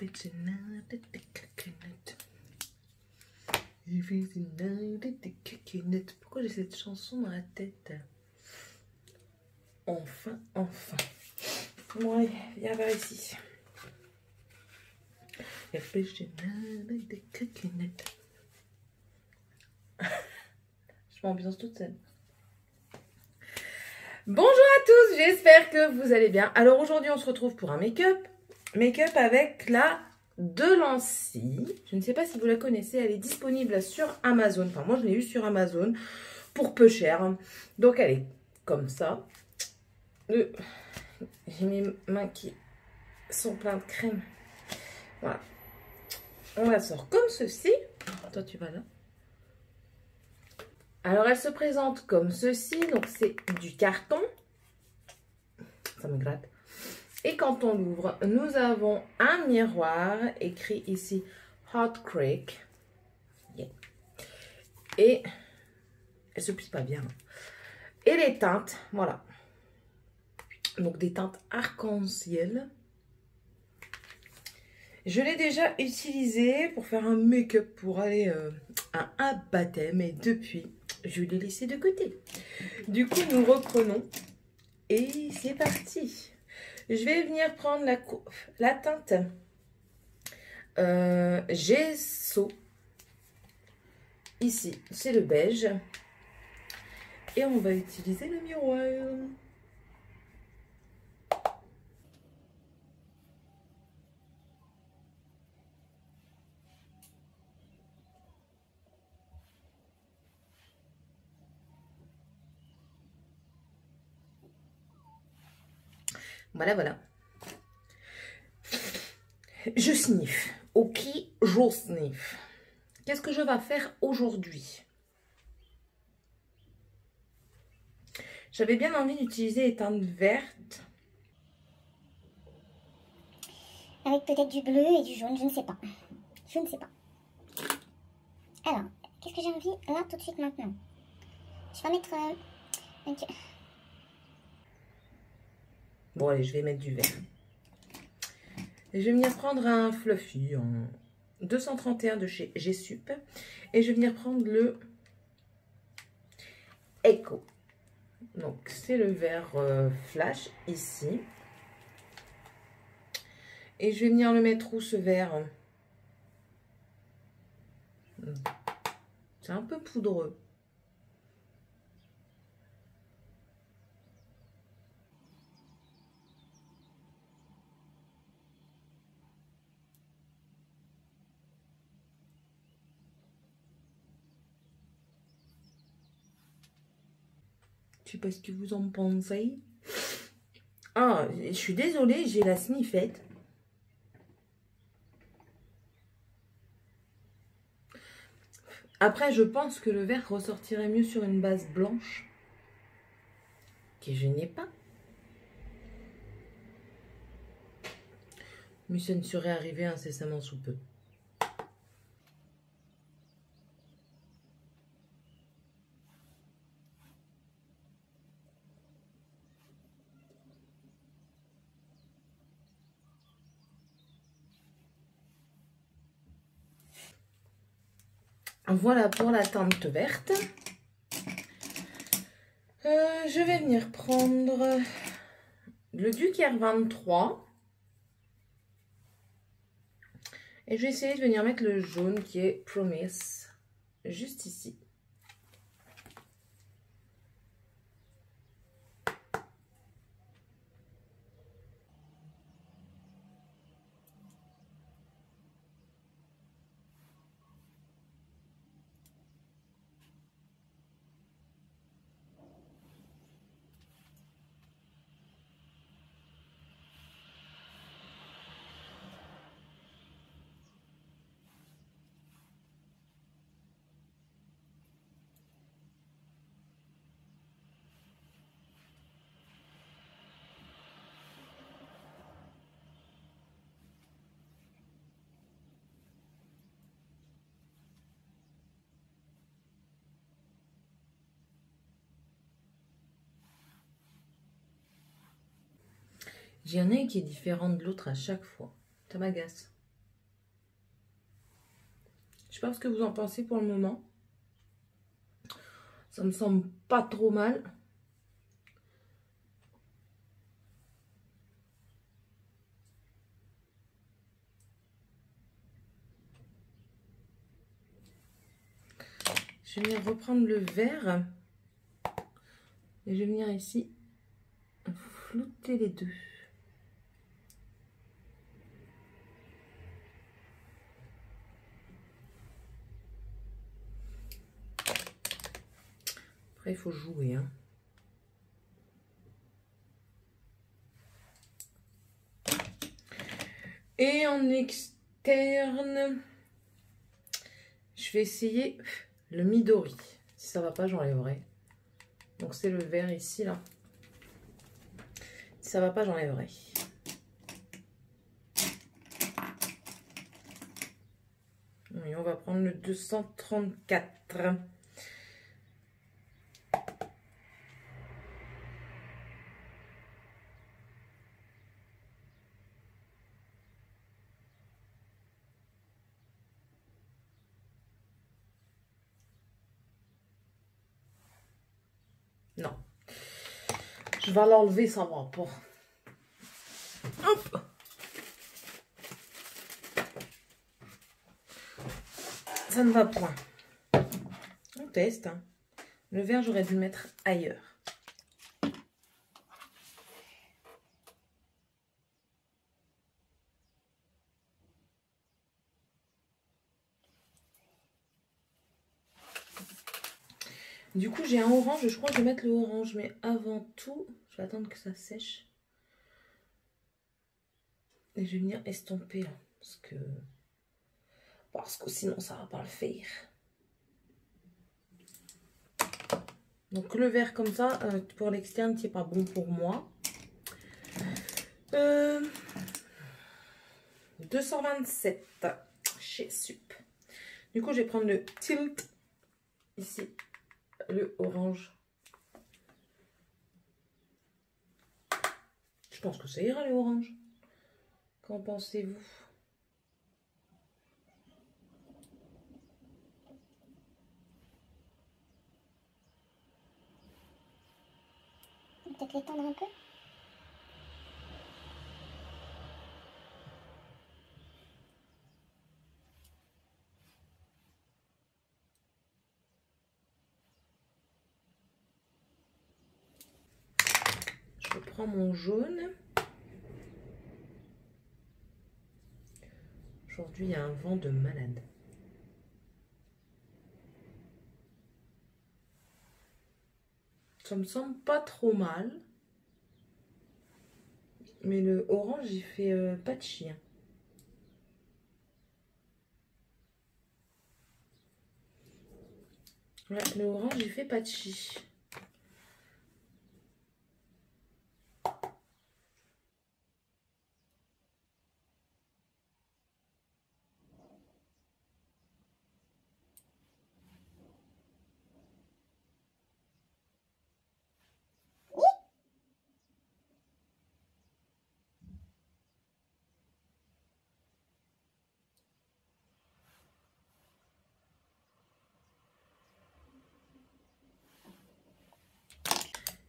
it's a night at the coconut. If it's a night at the coconut. Pourquoi j'ai cette chanson dans la tête? Enfin, enfin. Bon, allez, viens vers ici. If it's a night at the coconut. Je m'ambiance toute seule. Bonjour à tous, j'espère que vous allez bien. Alors aujourd'hui, on se retrouve pour un make-up. Make-up avec la Delancey. Je ne sais pas si vous la connaissez, elle est disponible sur Amazon. Enfin, moi, je l'ai eu sur Amazon pour peu cher. Donc, elle est comme ça. J'ai mes mains qui sont pleines de crème. Voilà. On la sort comme ceci. Toi, tu vas là. Alors, elle se présente comme ceci. Donc, c'est du carton. Ça me gratte. Et quand on l'ouvre, nous avons un miroir écrit ici Hot Creek. Yeah. Et elle se plie pas bien. Et les teintes, voilà. Donc, des teintes arc-en-ciel. Je l'ai déjà utilisé pour faire un make-up pour aller à un baptême. Et depuis, je l'ai laissé de côté. Du coup, nous reprenons. Et c'est parti. Je vais venir prendre la teinte Gesso. Ici, c'est le beige. Et on va utiliser le miroir. Voilà, voilà. Je sniffe. Ok, je sniffe. Qu'est-ce que je vais faire aujourd'hui? J'avais bien envie d'utiliser les teintes vertes. Avec peut-être du bleu et du jaune, je ne sais pas. Je ne sais pas. Alors, qu'est-ce que j'ai envie là tout de suite maintenant? Je vais mettre... Bon, allez, je vais mettre du vert. Et je vais venir prendre un fluffy en 231 de chez G-Sup. Et je vais venir prendre le Echo. Donc, c'est le vert flash ici. Et je vais venir le mettre où ce vert? C'est un peu poudreux. Je sais pas ce que vous en pensez. Ah, je suis désolée, j'ai la sniffette. Après, je pense que le vert ressortirait mieux sur une base blanche. Que je n'ai pas. Mais ça ne serait arrivé incessamment sous peu. Voilà pour la teinte verte. Je vais venir prendre le Duc R23. Et je vais essayer de venir mettre le jaune qui est Promise. Juste ici. J'en ai une qui est différente de l'autre à chaque fois. Ça m'agace. Je sais pas ce que vous en pensez pour le moment. Ça me semble pas trop mal. Je vais venir reprendre le vert. Et je vais venir ici flouter les deux. Après, il faut jouer. Hein. Et en externe, je vais essayer le Midori. Si ça va pas, j'enlèverai. Donc c'est le vert ici, là. Si ça va pas, j'enlèverai. Et on va prendre le 234. Non. Je vais l'enlever, ça va pas. Hop. Ça ne va point. On teste. Hein. Le vert, j'aurais dû le mettre ailleurs. Du coup, j'ai un orange. Je crois que je vais mettre le orange. Mais avant tout, je vais attendre que ça sèche. Et je vais venir estomper là. Parce que sinon, ça va pas le faire. Donc, le vert comme ça, pour l'externe, qui n'est pas bon pour moi. 227 chez Sup. Du coup, je vais prendre le Tilt. Ici, le orange. Je pense que ça ira, le orange. Qu'en pensez-vous? Peut-être l'étendre un peu. Je prends mon jaune. Aujourd'hui, il y a un vent de malade. Ça me semble pas trop mal. Mais le orange, il fait pas de chien. Ouais, le orange, il fait pas de chi.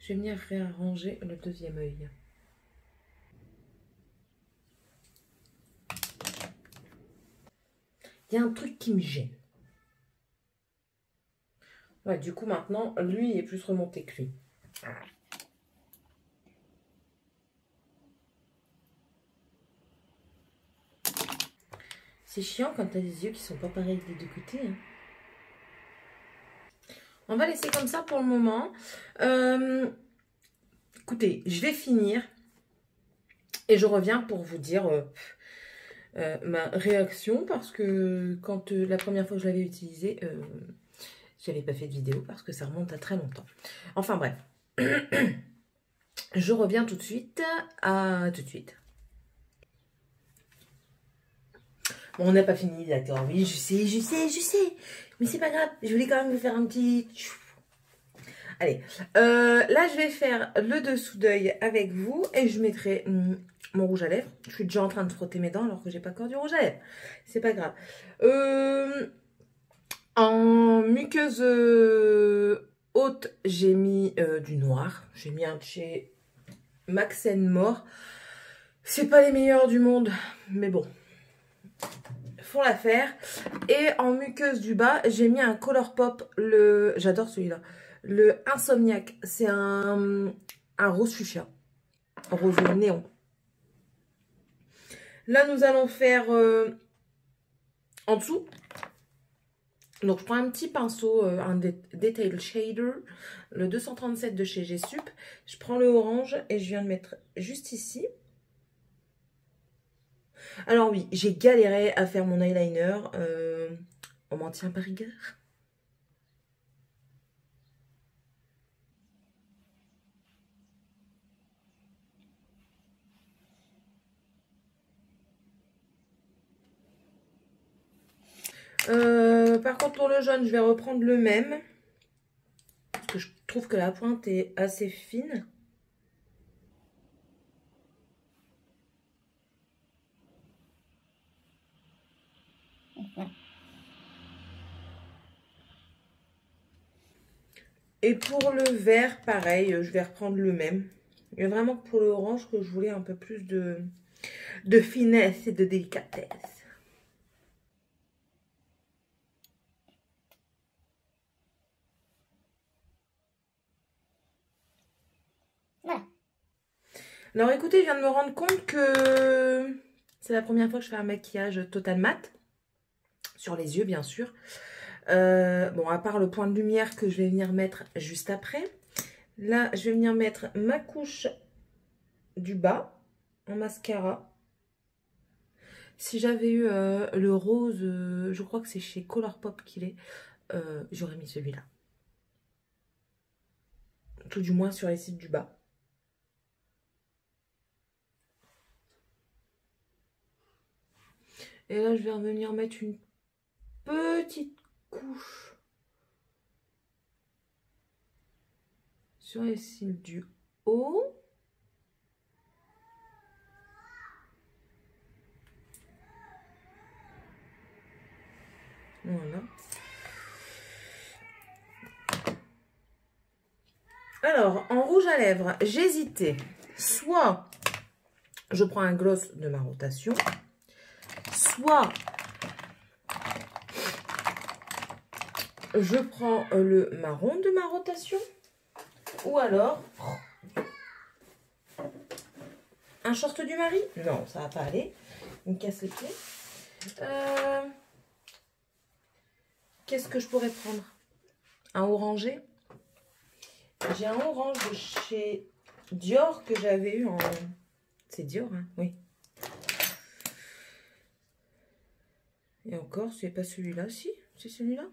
Je vais venir réarranger le deuxième œil. Il y a un truc qui me gêne. Ouais, du coup, maintenant, lui, il est plus remonté que lui. C'est chiant quand tu as des yeux qui sont pas pareils des deux côtés. Hein. On va laisser comme ça pour le moment. Écoutez, je vais finir. Et je reviens pour vous dire ma réaction. Parce que quand la première fois que je l'avais utilisé, je n'avais pas fait de vidéo. Parce que ça remonte à très longtemps. Enfin bref. Je reviens tout de suite. À tout de suite. Bon, on n'a pas fini, d'accord. Oui, je sais. Mais c'est pas grave. Je voulais quand même vous faire un petit... Allez. Là, je vais faire le dessous d'œil avec vous. Et je mettrai mon rouge à lèvres. Je suis déjà en train de frotter mes dents alors que j'ai pas encore du rouge à lèvres. C'est pas grave. En muqueuse haute, j'ai mis du noir. J'ai mis un de chez Max More. C'est pas les meilleurs du monde, mais bon, font l'affaire. Et en muqueuse du bas, j'ai mis un Colourpop. J'adore celui-là. Le Insomniac. C'est un rose fuchsia. Un rose néon. Là, nous allons faire en dessous. Donc, je prends un petit pinceau, un Detail Shader, le 237 de chez G-Sup. Je prends le orange et je viens de mettre juste ici. Alors oui, j'ai galéré à faire mon eyeliner. On m'en tient par rigueur. Par contre, pour le jaune, je vais reprendre le même. Parce que je trouve que la pointe est assez fine. Et pour le vert, pareil, je vais reprendre le même. Il y a vraiment que pour le orange que je voulais un peu plus de finesse et de délicatesse. Voilà. Alors écoutez, je viens de me rendre compte que c'est la première fois que je fais un maquillage total mat. Sur les yeux, bien sûr. Bon, à part le point de lumière que je vais venir mettre juste après. Là, je vais venir mettre ma couche du bas en mascara. Si j'avais eu le rose, je crois que c'est chez Colourpop qu'il est, j'aurais mis celui-là. Tout du moins sur les sites du bas. Et là, je vais revenir mettre une petite couche sur les cils du haut. Voilà. Alors, en rouge à lèvres, j'hésitais. Soit je prends un gloss de ma rotation, soit je prends le marron de ma rotation, ou alors un short du mari. Non, ça va pas aller. Il me casse les pieds. Qu'est-ce que je pourrais prendre? Un orangé. J'ai un orange de chez Dior que j'avais eu en... C'est Dior, hein? Oui. Et encore, c'est pas celui-là, si? C'est celui-là?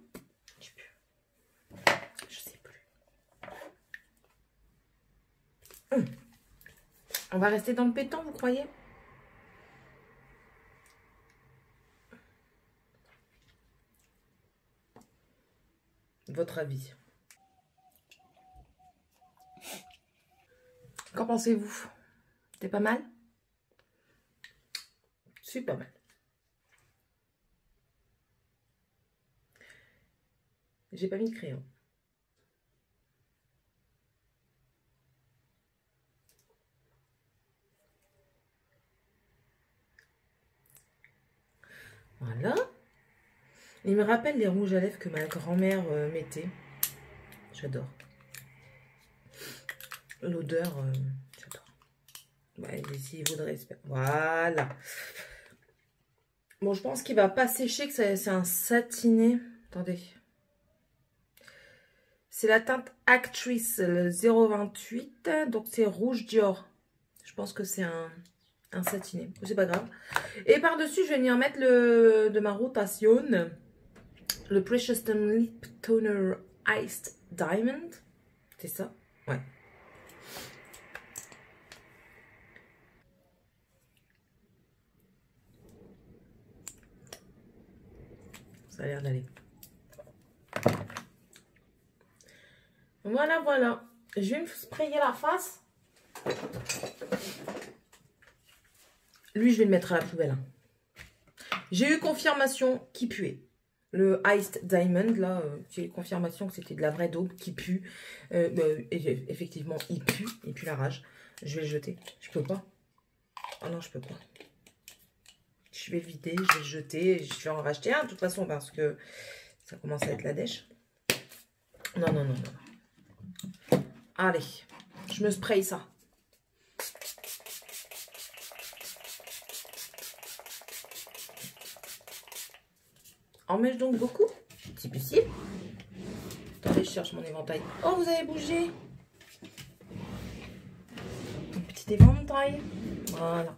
Je sais plus. Je sais plus. On va rester dans le pétant, vous croyez? Votre avis? Qu'en pensez-vous? C'est pas mal? C'est pas mal. J'ai pas mis de crayon. Voilà. Il me rappelle les rouges à lèvres que ma grand-mère mettait. J'adore. L'odeur, j'adore. Ouais, ici, il voudrait... Voilà. Bon, je pense qu'il va pas sécher, que c'est un satiné. Attendez. C'est la teinte Actrice, le 028. Donc, c'est rouge Dior. Je pense que c'est un satiné. C'est pas grave. Et par-dessus, je vais venir mettre de ma rotation. Le Precious Stone Lip Toner Iced Diamond. C'est ça? Ouais. Ça a l'air d'aller. Voilà, voilà. Je vais me sprayer la face. Lui, je vais le mettre à la poubelle. J'ai eu confirmation qu'il puait. Le Iced Diamond, là, j'ai confirmation que c'était de la vraie daube qui pue. Effectivement, il pue la rage. Je vais le jeter. Je peux pas. Ah non, je peux pas. Je vais le vider, je vais le jeter. Je vais en racheter un, de toute façon, parce que ça commence à être la dèche. Non, non, non, non. Allez, je me spraye ça. En mets-je donc beaucoup? Si possible. Attendez, je cherche mon éventail. Oh, vous avez bougé. Un petit éventail. Voilà.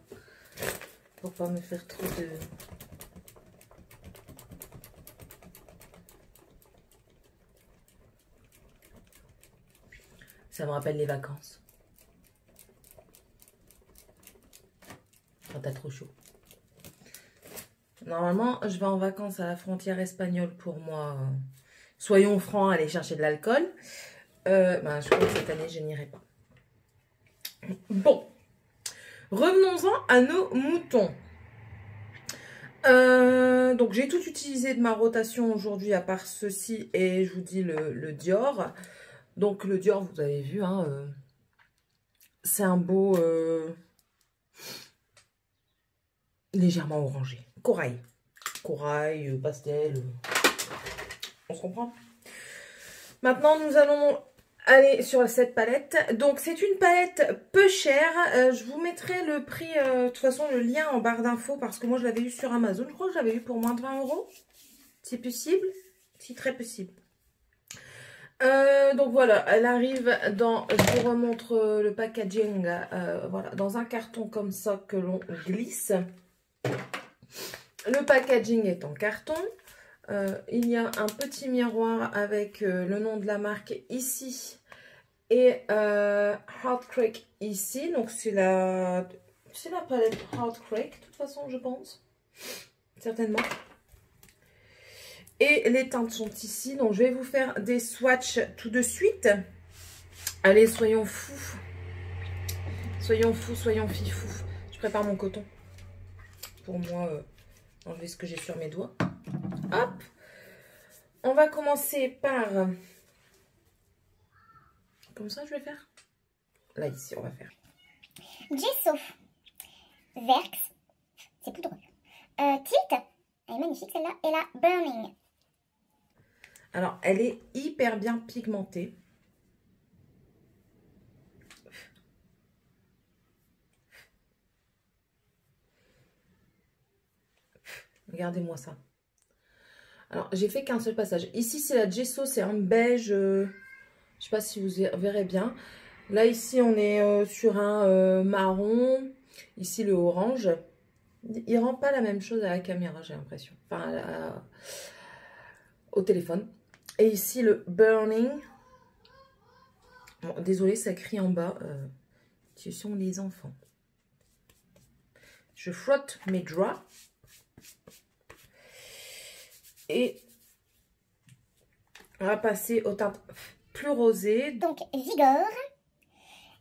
Pour pas me faire trop de... Ça me rappelle les vacances. Quand t'as trop chaud. Normalement, je vais en vacances à la frontière espagnole pour moi. Soyons francs, aller chercher de l'alcool. Je crois que cette année, je n'irai pas. Bon. Revenons-en à nos moutons. Donc, j'ai tout utilisé de ma rotation aujourd'hui, à part ceci. Et je vous dis le Dior. Donc, le Dior, vous avez vu, hein, c'est un beau... légèrement orangé. Corail. Corail, pastel. On se comprend? Maintenant, nous allons aller sur cette palette. Donc, c'est une palette peu chère. Je vous mettrai le prix, de toute façon, le lien en barre d'infos. Parce que moi, je l'avais eu sur Amazon. Je crois que je l'avais eu pour moins de 20 €. C'est possible? C'est très possible. Donc voilà, elle arrive dans, je vous remontre le packaging, voilà, dans un carton comme ça que l'on glisse. Le packaging est en carton. Il y a un petit miroir avec le nom de la marque ici et Heart Cake ici. Donc c'est la palette Heart Cake de toute façon, je pense, certainement. Et les teintes sont ici. Donc, je vais vous faire des swatchs tout de suite. Allez, soyons fous. Soyons fous, soyons fifous. Je prépare mon coton. Pour moi, enlever ce que j'ai sur mes doigts. Hop. On va commencer par... Comme ça, je vais faire. Là, ici, on va faire. Gesso. Verx. C'est poudreux. Tilt. Elle est magnifique, celle-là. Et la Burning. Alors, elle est hyper bien pigmentée. Regardez-moi ça. Alors, j'ai fait qu'un seul passage. Ici, c'est la Gesso, c'est un beige. Je ne sais pas si vous verrez bien. Là, ici, on est sur un marron. Ici, le orange. Il rend pas la même chose à la caméra, j'ai l'impression. Enfin, au téléphone. Et ici, le Burning. Bon, désolé, ça crie en bas. Ce sont les enfants. Je frotte mes draps. Et on va passer aux teintes plus rosées. Donc, Vigor,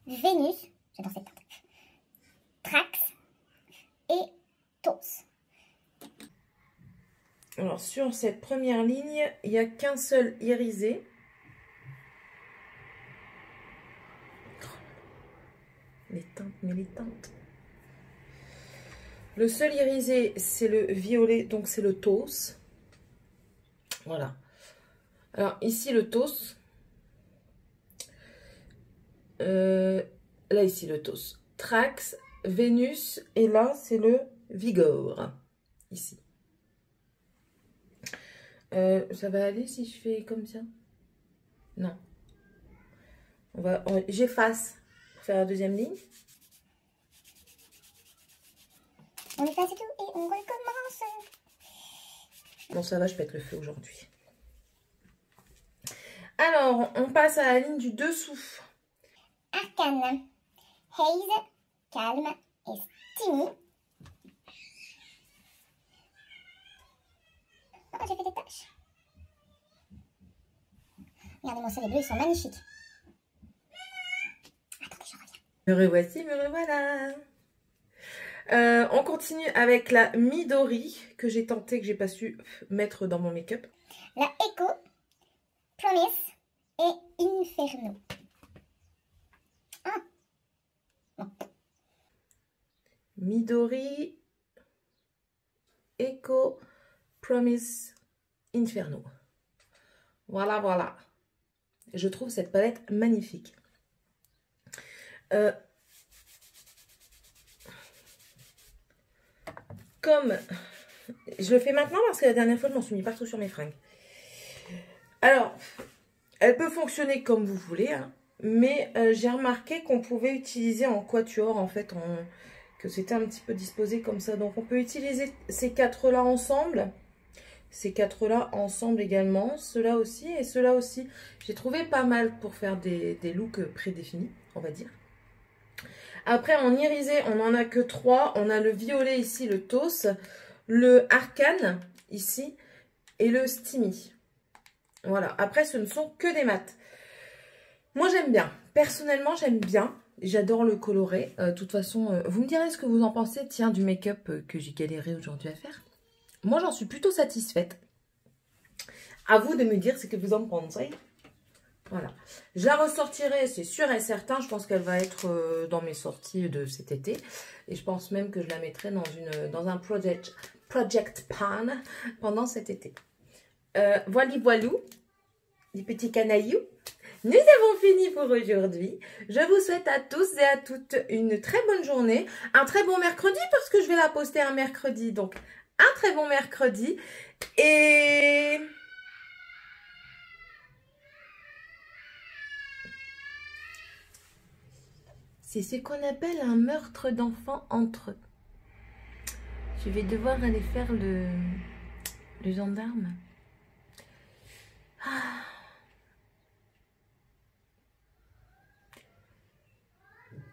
Vénus, j'adore cette teinte, Trax et Tos. Alors, sur cette première ligne, il n'y a qu'un seul irisé. Les teintes, mais les teintes. Le seul irisé, c'est le violet, donc c'est le Tos. Voilà. Alors, ici, le Tos. Là, ici, le Tos. Trax, Vénus, et là, c'est le Vigor. Ici. Ça va aller si je fais comme ça? Non. J'efface pour faire la deuxième ligne. On efface tout et on recommence. Bon, ça va, je pète le feu aujourd'hui. Alors, on passe à la ligne du dessous. Arcane, Haze, Calme et Steamy. Oh, j'ai fait des taches. Regardez-moi ça, les bleus, ils sont magnifiques. Attendez, je reviens. Me revoici, me revoilà. On continue avec la Midori que j'ai tenté, que j'ai pas su mettre dans mon make-up. La Eco, Promise et Inferno. Ah. Bon. Midori, Eco, Promise, Inferno. Voilà, voilà. Je trouve cette palette magnifique. Comme je le fais maintenant parce que la dernière fois je m'en suis mis partout sur mes fringues. Alors, elle peut fonctionner comme vous voulez, hein, mais j'ai remarqué qu'on pouvait utiliser en quatuor en fait, que c'était un petit peu disposé comme ça. Donc on peut utiliser ces quatre-là ensemble. Ces quatre-là ensemble également. Ceux-là aussi et ceux-là aussi. J'ai trouvé pas mal pour faire des looks prédéfinis, on va dire. Après, en irisé, on n'en a que 3. On a le violet ici, le Toss, le Arcane ici et le Steamy. Voilà. Après, ce ne sont que des mats. Moi, j'aime bien. Personnellement, j'aime bien. J'adore le coloré. De toute façon, vous me direz ce que vous en pensez, tiens, du make-up que j'ai galéré aujourd'hui à faire. Moi, j'en suis plutôt satisfaite. À vous de me dire ce que vous en pensez. Voilà. Je la ressortirai, c'est sûr et certain. Je pense qu'elle va être dans mes sorties de cet été. Et je pense même que je la mettrai dans un project pan pendant cet été. Voilà, voilou, les petits canailloux. Nous avons fini pour aujourd'hui. Je vous souhaite à tous et à toutes une très bonne journée. Un très bon mercredi parce que je vais la poster un mercredi. Donc, un très bon mercredi. Et... c'est ce qu'on appelle un meurtre d'enfants entre eux. Je vais devoir aller faire le gendarme. Ah.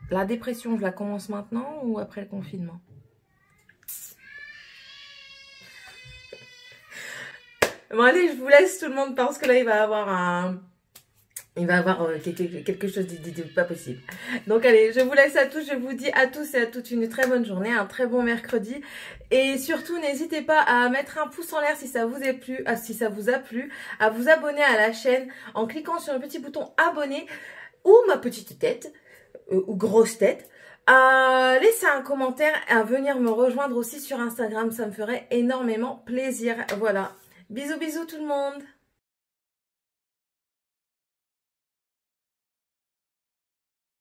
La dépression, je la commence maintenant ou après le confinement? Bon allez, je vous laisse tout le monde parce que là il va avoir quelque chose de pas possible. Donc allez, je vous laisse à tous, je vous dis à tous et à toutes une très bonne journée, un très bon mercredi. Et surtout, n'hésitez pas à mettre un pouce en l'air si ça vous a plu, à vous abonner à la chaîne en cliquant sur le petit bouton abonner ou ma petite tête, ou grosse tête. À laisser un commentaire et à venir me rejoindre aussi sur Instagram, ça me ferait énormément plaisir. Voilà, bisous bisous tout le monde.